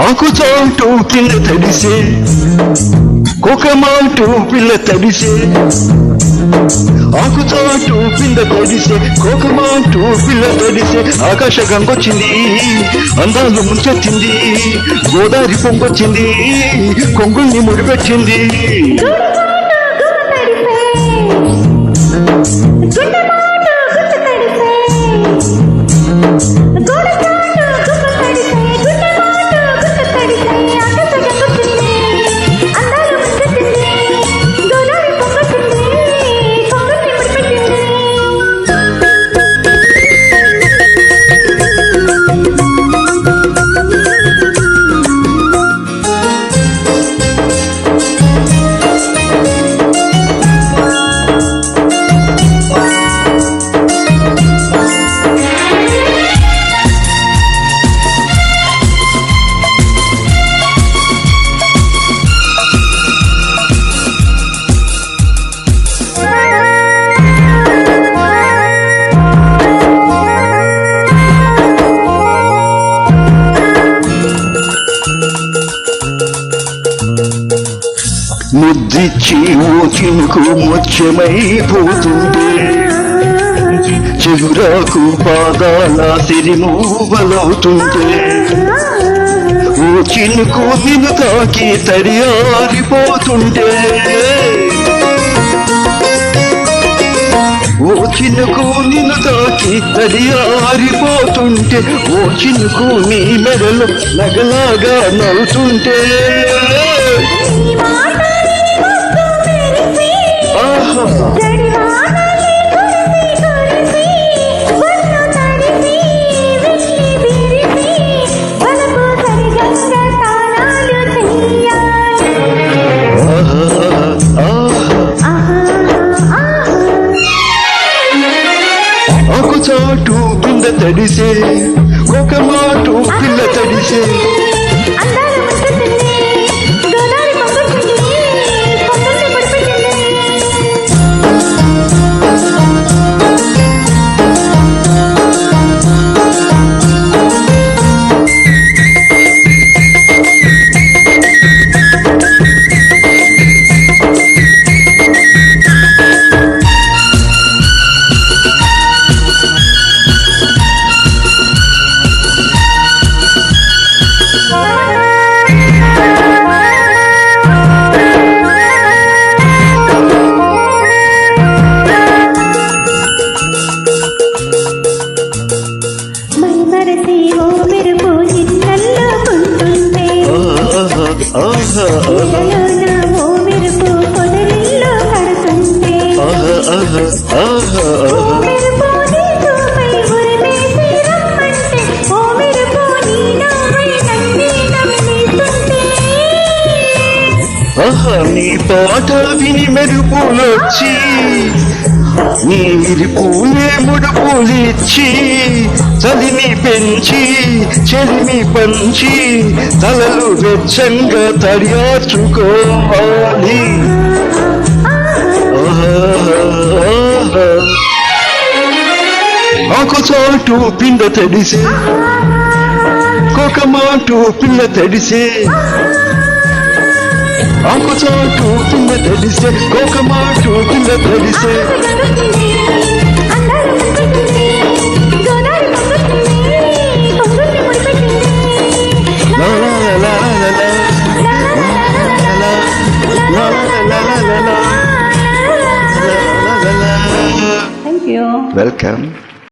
ఆకుచాటు పిల్ల తడిసే కోకమాటు పిల్ల తడిసే ఆకుచాటు పిల్ల తడిసే కోకమాటు పిల్ల తడిసే ఆకాశ గంగొచ్చింది అందాలు ముంచెత్తింది గోదావరి పొంగొచ్చింది కొంగుల్ని ముడిపెట్టింది ముద్దిచ్చి ఓ చినుకు ముత్యమైపోతుంటే చిగురాకు పాదాల సిరిమూవలవుతుంటే ఓ చినుకు నిన్ను తాకి తడియారిపోతుంటే ఓ చినుకు నిన్ను తాకి తడియారిపోతుంటే ఓ చినుకు నీ మెడలో నగలాగా నవ్వుతుంటే ఆకుచాటు కింద తడిసే ఒక మాటు పిల్ల తడిసే నీ పాట విని మెరుపులొచ్చి నీరి పూలే ముడుపులిచ్చి చలిని పెంచి చెలిమి పంచి తలలు వెచ్చంగా తడియార్చుకోవాలి ఆకుచాటు పిండ తడిసే కోకమాటు పిల్ల తడిసే ఆకుచాటు పిల్ల తడిసే కోకమాటు పిల్ల తడిసే Thank you. Welcome.